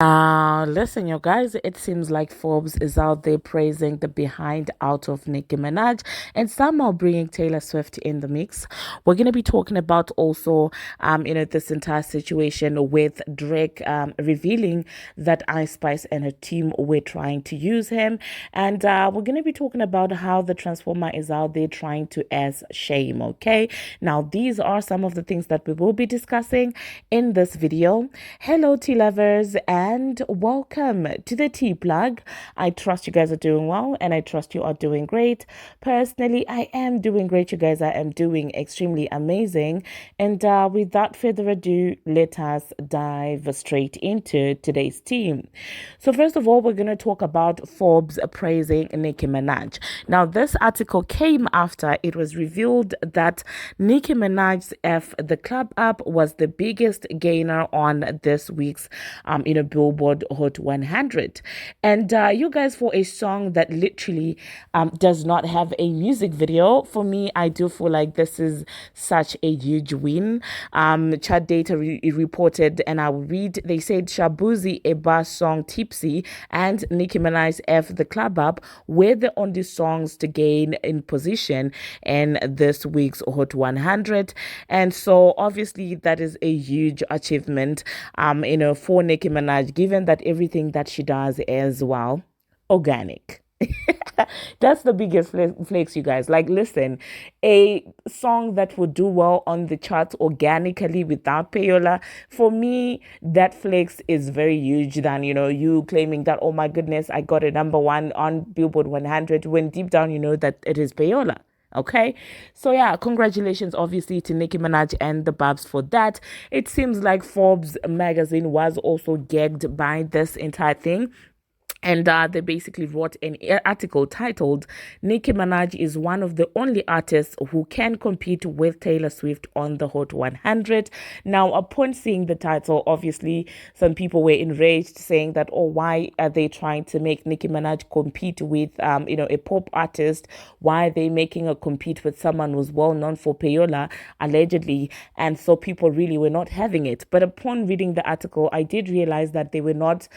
Listen, you guys, it seems like Forbes is out there praising the behind out of Nicki Minaj and somehow bringing Taylor Swift in the mix. We're going to be talking about also, this entire situation with Drake, revealing that Ice Spice and her team were trying to use him. And we're going to be talking about how the Transformer is out there trying to ass shame, okay? Now, these are some of the things that we will be discussing in this video. Hello, tea lovers, and welcome to the tea plug. I trust you guys are doing well, and I trust you are doing great. Personally, I am doing great, you guys. I am doing extremely amazing. And without further ado, let us dive straight into today's tea. So, first of all, we're going to talk about Forbes praising Nicki Minaj. Now, this article came after it was revealed that Nicki Minaj's The Club Up was the biggest gainer on this week's, Billboard Hot 100. And you guys, for a song that literally does not have a music video, for me, I do feel like this is such a huge win. Chat Data reported, and I will read, they said Shabuzi Eba's song Tipsy and Nicki Minaj's The Club Up were the only songs to gain in position in this week's Hot 100. And so obviously that is a huge achievement, for Nicki Minaj, given that everything that she does is, well, organic. That's the biggest flex, you guys. Like, listen, a song that would do well on the charts organically without payola, for me, that flex is very huge than, you claiming that, oh my goodness, I got a number one on Billboard 100, when deep down you know that it is payola. Okay, so yeah, congratulations obviously to Nicki Minaj and the Barbz for that. It seems like Forbes magazine was also gagged by this entire thing. And they basically wrote an article titled Nicki Minaj is one of the only artists who can compete with Taylor Swift on the Hot 100. Now, upon seeing the title, obviously, some people were enraged, saying that, oh, why are they trying to make Nicki Minaj compete with, a pop artist? Why are they making her compete with someone who's well known for payola, allegedly? And so people really were not having it. But upon reading the article, I did realize that they were not,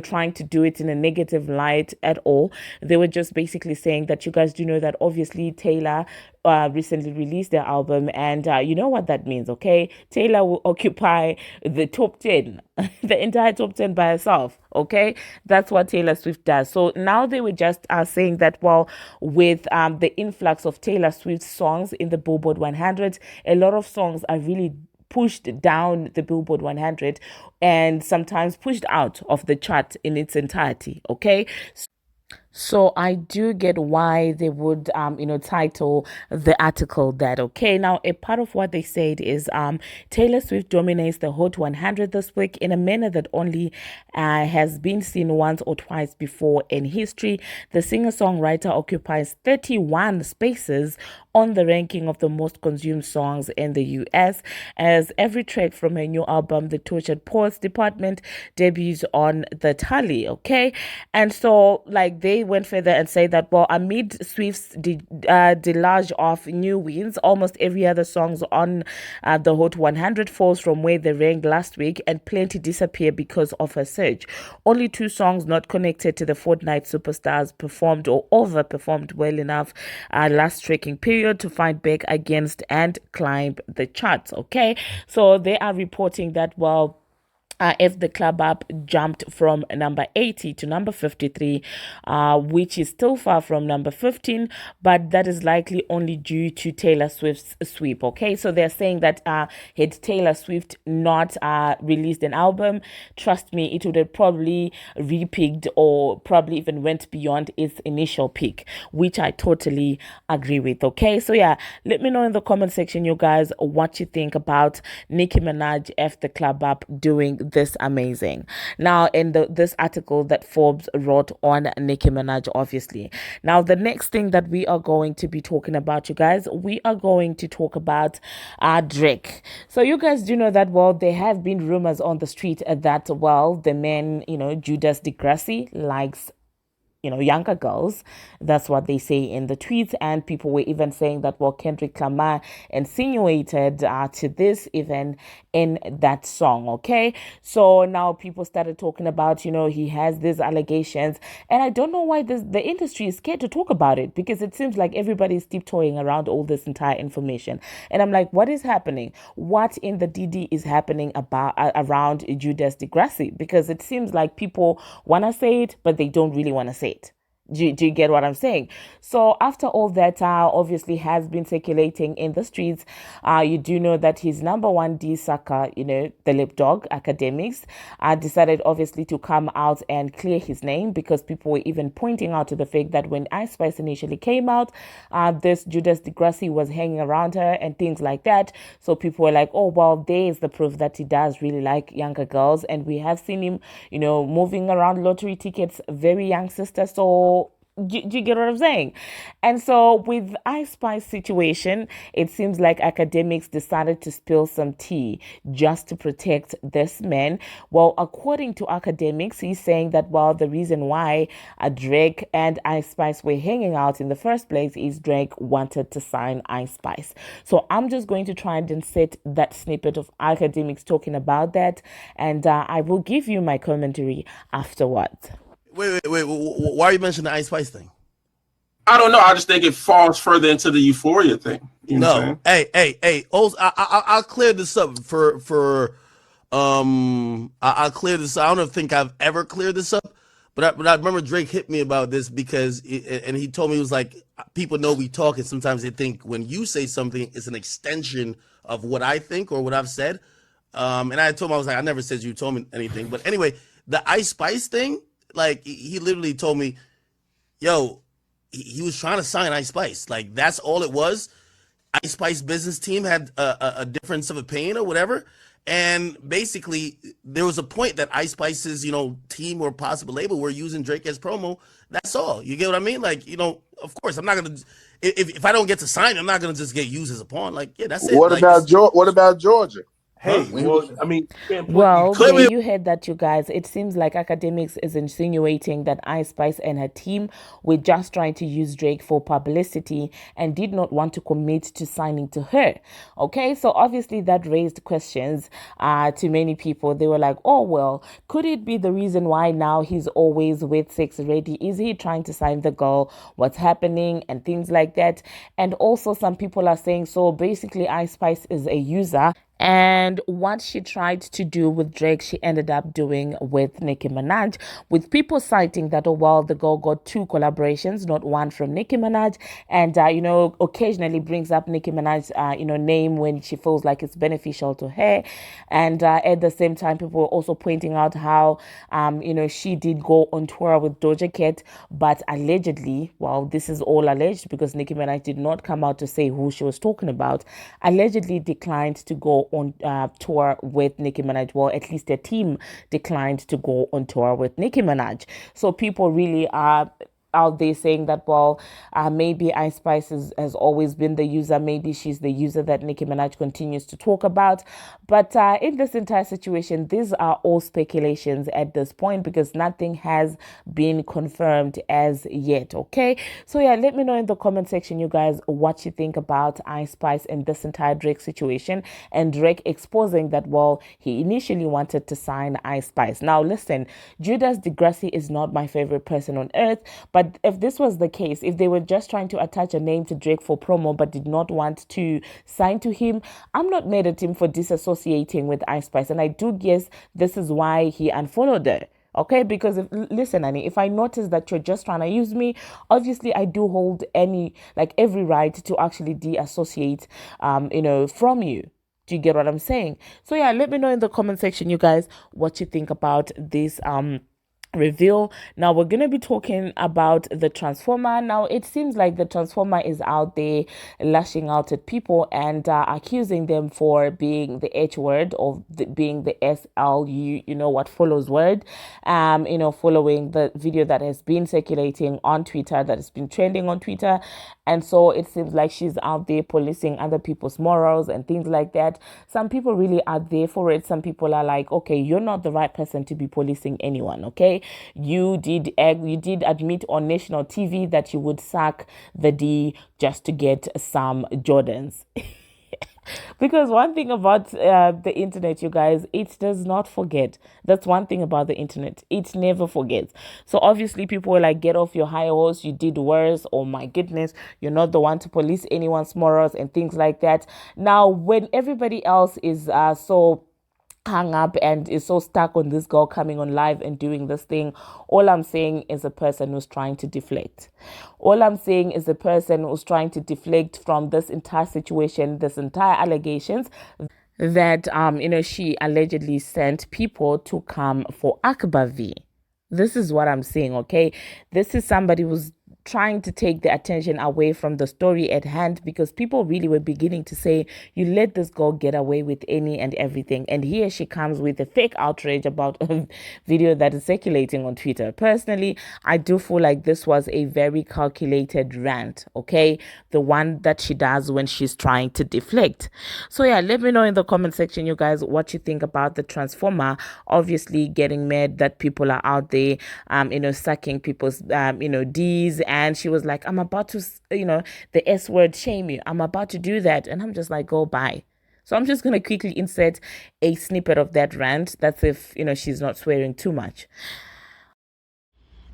trying to do it in a negative light at all. They were just basically saying that you guys do know that obviously Taylor recently released their album, and you know what that means, okay? Taylor will occupy the top 10, the entire top 10 by herself, okay? That's what Taylor Swift does. So now they were just saying that, well, with the influx of Taylor Swift songs in the Billboard 100, a lot of songs are really pushed down the Billboard 100 and sometimes pushed out of the chart in its entirety. Okay. So I do get why they would, title the article that. Okay, now a part of what they said is, Taylor Swift dominates the Hot 100 this week in a manner that only has been seen once or twice before in history. The singer-songwriter occupies 31 spaces on the ranking of the most consumed songs in the US, as every track from her new album, The Tortured Poets Department, debuts on the tally. Okay, and so like they went further and say that, well, amid Swift's deluge of new wins, almost every other songs on the Hot 100 falls from where they ranked last week, and plenty disappear because of her surge. Only two songs not connected to the Fortnite superstars performed or overperformed well enough last tracking period to fight back against and climb the charts. Okay, so they are reporting that, well, if the Club Up jumped from number 80 to number 53, which is still far from number 15, but that is likely only due to Taylor Swift's sweep. Okay, so they're saying that had Taylor Swift not released an album, trust me, it would have probably repeaked or probably even went beyond its initial peak, which I totally agree with. Okay, so yeah, let me know in the comment section, you guys, what you think about Nicki Minaj The Club Up doing this amazing. Now, in this article that Forbes wrote on Nicki Minaj, obviously. Now, the next thing that we are going to be talking about, you guys, we are going to talk about Drake. So you guys do know that, well, there have been rumors on the street that, well, the man, Judas Degrassi likes younger girls. That's what they say in the tweets. And people were even saying that, well, Kendrick Lamar insinuated to this even in that song. Okay. So now people started talking about, he has these allegations. And I don't know why the industry is scared to talk about it, because it seems like everybody's tiptoeing around all this entire information. And I'm like, what is happening? What in the DD is happening about around Judas Degrassi? Because it seems like people want to say it, but they don't really want to say it. Do you get what I'm saying? So after all that obviously has been circulating in the streets, you do know that his number one D sucker, the lip dog, Akademiks, decided obviously to come out and clear his name, because people were even pointing out to the fact that when Ice Spice initially came out, this Judas Degrassi was hanging around her and things like that. So people were like, oh, well, there is the proof that he does really like younger girls. And we have seen him, moving around lottery tickets, very young sister. So do you get what I'm saying? And so with Ice Spice situation, it seems like Akademiks decided to spill some tea just to protect this man. Well, according to Akademiks, he's saying that, well, the reason why Drake and Ice Spice were hanging out in the first place is Drake wanted to sign Ice Spice. So I'm just going to try and insert that snippet of Akademiks talking about that, and I will give you my commentary afterwards. Wait. Why are you mentioning the Ice Spice thing? I don't know. I just think it falls further into the euphoria thing. You know hey. Also, I'll clear this up I'll clear this. I don't think I've ever cleared this up, but I remember Drake hit me about this because and he told me, he was like, people know we talk, and sometimes they think when you say something, it's an extension of what I think or what I've said. And I told him, I was like, I never said you told me anything. But anyway, the Ice Spice thing, like, he literally told me, yo, he was trying to sign Ice Spice. Like, that's all it was. Ice Spice business team had a difference of opinion or whatever. And basically, there was a point that Ice Spice's, team or possible label were using Drake as promo. That's all. You get what I mean? Like, of course, I'm not going to, if I don't get to sign, I'm not going to just get used as a pawn. Like, yeah, that's it. What about Georgia? Hey, well, I mean, well, you heard that, you guys. It seems like Akademiks is insinuating that Ice Spice and her team were just trying to use Drake for publicity and did not want to commit to signing to her. Okay, so obviously that raised questions to many people. They were like, oh, well, could it be the reason why now he's always with Sex Ready? Is he trying to sign the girl? What's happening? And things like that. And also some people are saying, so basically Ice Spice is a user. And what she tried to do with Drake, she ended up doing with Nicki Minaj, with people citing that, oh, well, the girl got 2 collaborations, not one from Nicki Minaj. And, occasionally brings up Nicki Minaj's, name when she feels like it's beneficial to her. And at the same time, people were also pointing out how, she did go on tour with Doja Cat, but allegedly, well, this is all alleged because Nicki Minaj did not come out to say who she was talking about, allegedly declined to go on tour with Nicki Minaj. Well, at least their team declined to go on tour with Nicki Minaj. So people really are out there saying that, well, maybe Ice Spice has always been the user. Maybe she's the user that Nicki Minaj continues to talk about. But in this entire situation, these are all speculations at this point because nothing has been confirmed as yet. Okay, so yeah, let me know in the comment section, you guys, what you think about Ice Spice and this entire Drake situation, and Drake exposing that, well, he initially wanted to sign Ice Spice. Now listen, Judas Degrassi is not my favorite person on earth, but if this was the case, if they were just trying to attach a name to Drake for promo but did not want to sign to him, I'm not mad at him for disassociating with Ice Spice. And I do guess this is why he unfollowed her. Okay, because listen, Annie, if I notice that you're just trying to use me, obviously I do hold every right to actually deassociate, from you. Do you get what I'm saying? So yeah, let me know in the comment section, you guys, what you think about this reveal. Now we're going to be talking about the Transformer. Now it seems like the Transformer is out there lashing out at people and accusing them for being the H word or being the SLU, what follows word, following the video that has been circulating on Twitter, that has been trending on Twitter. And so it seems like she's out there policing other people's morals and things like that. Some people really are there for it. Some people are like, okay, you're not the right person to be policing anyone, okay? okay? You did admit on national TV that you would suck the D just to get some Jordans. Because one thing about the internet, you guys, it does not forget. That's one thing about the internet. It never forgets. So obviously people were like, get off your high horse. You did worse. Oh my goodness. You're not the one to police anyone's morals and things like that. Now, when everybody else is so hung up and is so stuck on this girl coming on live and doing this thing, all I'm saying is a person who's trying to deflect. All I'm saying is a person who's trying to deflect from this entire situation, this entire allegations that she allegedly sent people to come for Akbar V. This is what I'm saying, okay? This is somebody who's trying to take the attention away from the story at hand, because people really were beginning to say, you let this girl get away with any and everything. And here she comes with a fake outrage about a video that is circulating on Twitter. Personally, I do feel like this was a very calculated rant, okay? The one that she does when she's trying to deflect. So yeah, let me know in the comment section, you guys, what you think about the Transformer obviously getting mad that people are out there, sucking people's, D's. And she was like, I'm about to, the S word, shame you. I'm about to do that. And I'm just like, go bye. So I'm just going to quickly insert a snippet of that rant. That's if, she's not swearing too much.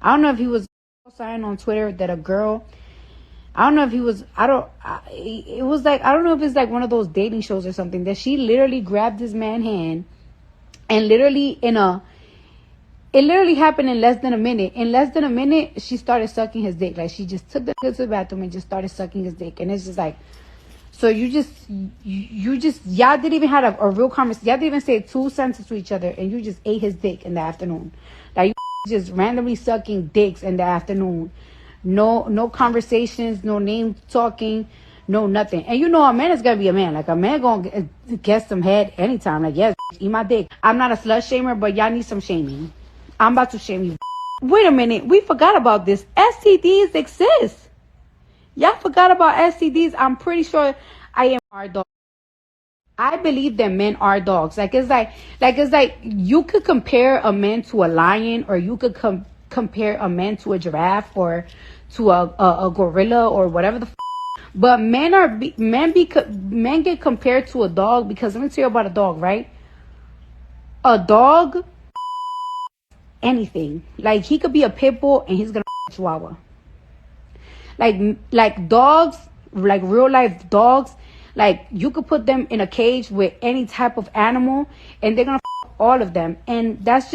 I don't know if he was saying on Twitter that a girl, I don't know if he was, it was like, I don't know if it's like one of those dating shows or something, that she literally grabbed this man's hand and literally it literally happened in less than a minute. In less than a minute, she started sucking his dick. Like, she just took the to the bathroom and just started sucking his dick. And it's just like, so y'all didn't even have a real conversation. Y'all didn't even say two sentences to each other, and you just ate his dick in the afternoon. Like, you just randomly sucking dicks in the afternoon. No conversations, no name talking, no nothing. And a man is gonna be a man. Like, a man gonna get some head anytime. Like, yes, eat my dick. I'm not a slut shamer, but y'all need some shaming. I'm about to shame you. Wait a minute. We forgot about this. STDs exist. Y'all forgot about STDs. I'm pretty sure I am our dog. I believe that men are dogs. It's like you could compare a man to a lion, or you could compare a man to a giraffe, or to a gorilla, or whatever the but men get compared to a dog, because let me tell you about a dog, right? A dog, anything. Like, he could be a pit bull and he's gonna chihuahua. Like dogs, like real life dogs, like you could put them in a cage with any type of animal and they're gonna all of them. And that's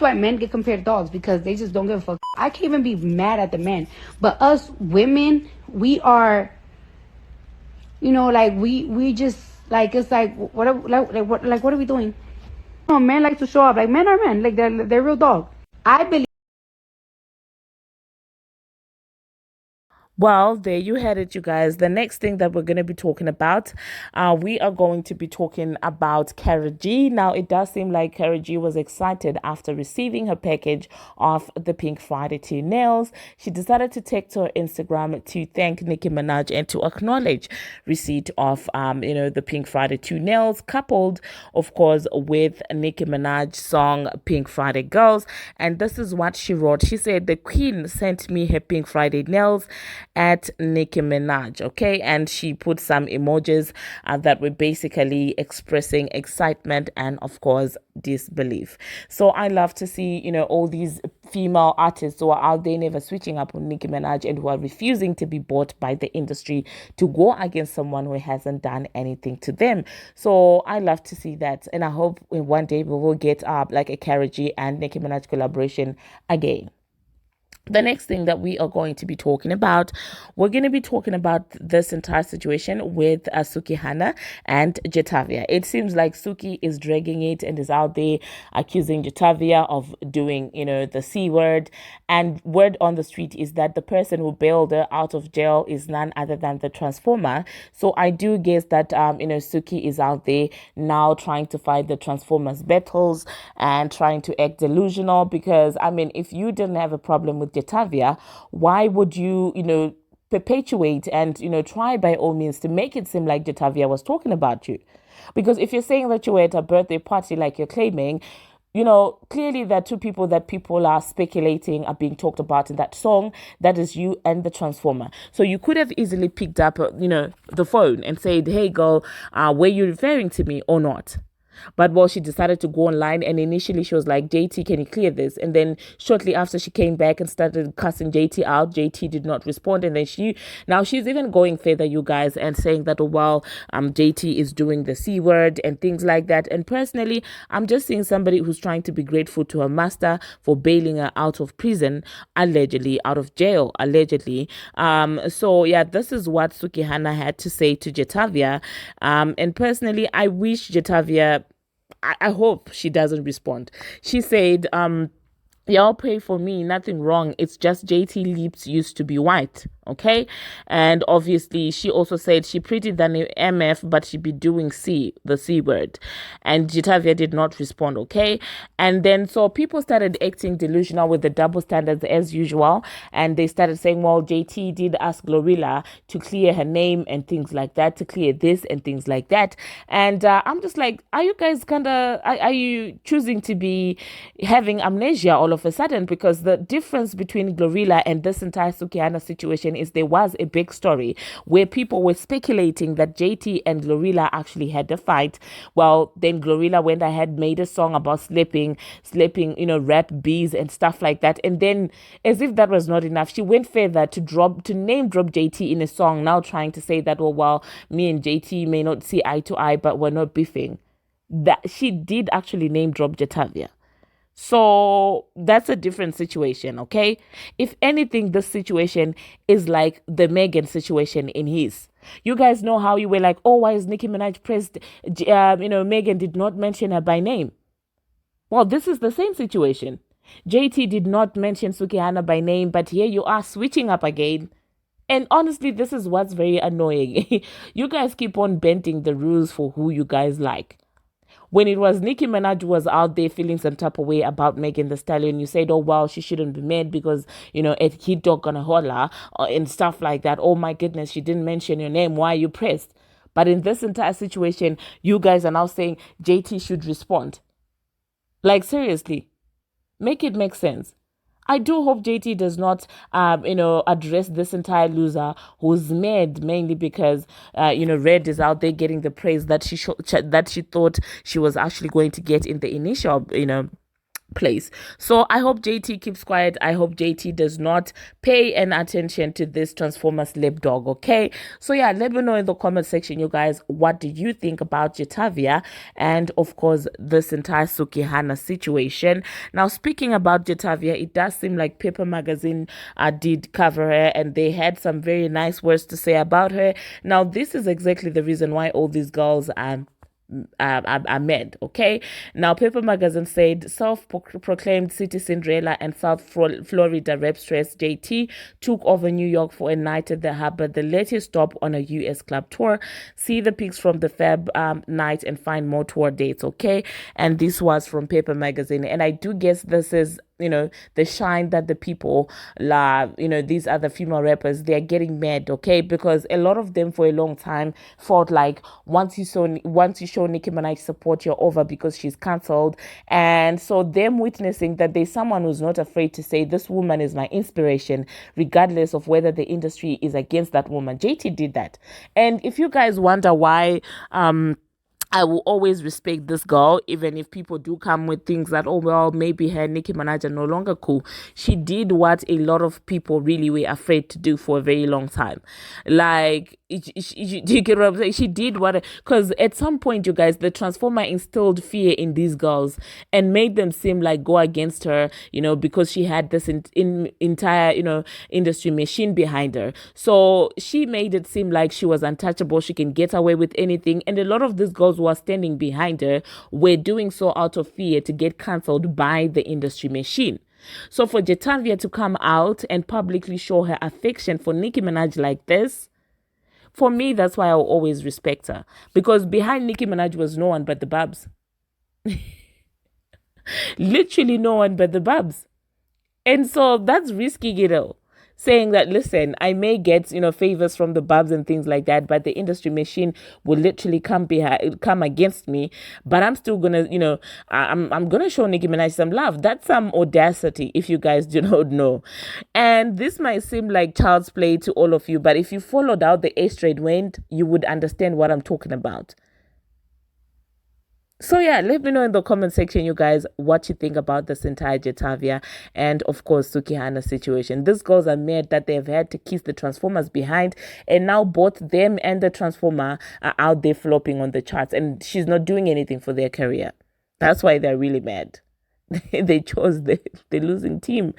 why men get compared to dogs, because they just don't give a fuck. I can't even be mad at the men, but us women, we are, we just, like, it's like, what are we doing? Men like to show up. Like, men are men. Like, they're real dog. I believe. Well, there you had it, you guys. The next thing that we're going to be talking about, we are going to be talking about Karol G. Now, it does seem like Karol G was excited after receiving her package of the Pink Friday 2 nails. She decided to take to her Instagram to thank Nicki Minaj and to acknowledge receipt of, the Pink Friday 2 nails, coupled, of course, with Nicki Minaj's song Pink Friday Girls. And this is what she wrote. She said, the queen sent me her Pink Friday nails at Nicki Minaj, okay? And she put some emojis that were basically expressing excitement and, of course, disbelief. So I love to see, all these female artists who are out there never switching up on Nicki Minaj and who are refusing to be bought by the industry to go against someone who hasn't done anything to them. So I love to see that. And I hope one day we will get like a Karol G and Nicki Minaj collaboration again. The next thing that we are going to be talking about, we're going to be talking about this entire situation with Sukihana and Jatavia. It seems like Suki is dragging it and is out there accusing Jatavia of doing, the C word. And word on the street is that the person who bailed her out of jail is none other than the Transformer. So I do guess that, Suki is out there now trying to fight the Transformers battles and trying to act delusional, because, if you didn't have a problem with Jatavia, why would you, perpetuate and, try by all means to make it seem like Jatavia was talking about you? Because if you're saying that you were at a birthday party like you're claiming, clearly there are two people that people are speculating are being talked about in that song. That is you and the Transformer. So you could have easily picked up, the phone and said, hey, girl, were you referring to me or not? But she decided to go online, and initially she was like, JT, can you clear this? And then shortly after, she came back and started cussing JT out. JT did not respond. And then she's even going further, you guys, and saying that, JT is doing the C word and things like that. And personally, I'm just seeing somebody who's trying to be grateful to her master for bailing her out of prison, allegedly, out of jail, allegedly. So yeah, this is what Sukihana had to say to Jetavia. And personally, I wish Jetavia, I hope she doesn't respond. She said, y'all pray for me, nothing wrong. It's just JT lips used to be white, okay? And obviously, she also said she pretty than MF, but she be doing the C word. And Jetavia did not respond, okay? And then, so people started acting delusional with the double standards as usual. And they started saying, well, JT did ask Glorilla to clear her name and things like that, to clear this and things like that. And I'm just like, are you guys are you choosing to be having amnesia all of a sudden? Because the difference between Glorilla and this entire Sukihana situation is there was a big story where people were speculating that JT and Glorilla actually had a fight. Well, then Glorilla went ahead, made a song about slapping, rap bees and stuff like that. And then, as if that was not enough, she went further to name drop JT in a song, now trying to say that, me and JT may not see eye to eye, but we're not beefing. That she did actually name drop Jetavia. So that's a different situation, okay? If anything, this situation is like the Megan situation in his. You guys know how you were like, why is Nicki Minaj pressed? Megan did not mention her by name. Well, this is the same situation. JT did not mention Sukihana by name, but here you are switching up again. And honestly, this is what's very annoying. You guys keep on bending the rules for who you guys like. When it was Nicki Minaj was out there feeling some type of way about Megan Thee Stallion, you said, she shouldn't be mad because, a kid dog gonna holler and stuff like that. Oh my goodness, she didn't mention your name. Why are you pressed? But in this entire situation, you guys are now saying JT should respond. Like, seriously, make it make sense. I do hope JT does not, address this entire loser who's mad mainly because, Red is out there getting the praise that she thought she was actually going to get in the initial, place. So I hope JT keeps quiet. I hope JT does not pay any attention to this Transformers lip dog, okay? So yeah, let me know in the comment section, you guys, what do you think about Jetavia and of course this entire Sukihana situation. Now, speaking about Jetavia, it does seem like Paper Magazine did cover her and they had some very nice words to say about her. Now, this is exactly the reason why all these girls are mad, okay? Now, Paper Magazine said self-proclaimed City Cinderella and South Florida rapstress JT took over New York for a night at the harbor, the latest stop on a US club tour. See the pics from the Feb night and find more tour dates, okay? And this was from Paper Magazine, and I do guess this is the shine that the people love, these other female rappers, they're getting mad, okay? Because a lot of them for a long time felt like once you show Nicki Minaj support, you're over because she's cancelled. And so them witnessing that there's someone who's not afraid to say, this woman is my inspiration, regardless of whether the industry is against that woman. JT did that. And if you guys wonder why, I will always respect this girl, even if people do come with things that, maybe her Nicki Minaj are no longer cool. She did what a lot of people really were afraid to do for a very long time. Like, you get what I'm saying? She did because at some point, you guys, the Transformer instilled fear in these girls and made them seem like go against her, because she had this entire, industry machine behind her. So she made it seem like she was untouchable. She can get away with anything. And a lot of these girls who are standing behind her were doing so out of fear to get cancelled by the industry machine. So for Jetavia to come out and publicly show her affection for Nicki Minaj like this, for me, that's why I'll always respect her. Because behind Nicki Minaj was no one but the Barbz. Literally no one but the Barbz. And so that's risky, saying that, listen, I may get, favors from the Barbz and things like that, but the industry machine will literally come against me. But I'm still gonna, I'm gonna show Nicki Minaj some love. That's some audacity, if you guys do not know. And this might seem like child's play to all of you, but if you followed out the A straight went, you would understand what I'm talking about. So yeah, let me know in the comment section, you guys, what you think about this entire Jetavia and of course Sukihana situation. These girls are mad that they've had to kiss the Transformers behind, and now both them and the Transformer are out there flopping on the charts, and she's not doing anything for their career. That's why they're really mad. They chose the losing team.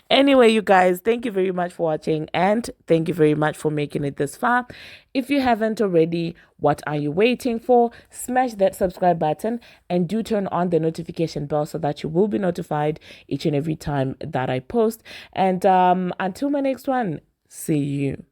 Anyway, you guys, thank you very much for watching, and thank you very much for making it this far. If you haven't already, what are you waiting for? Smash that subscribe button and do turn on the notification bell so that you will be notified each and every time that I post. And until my next one, see you.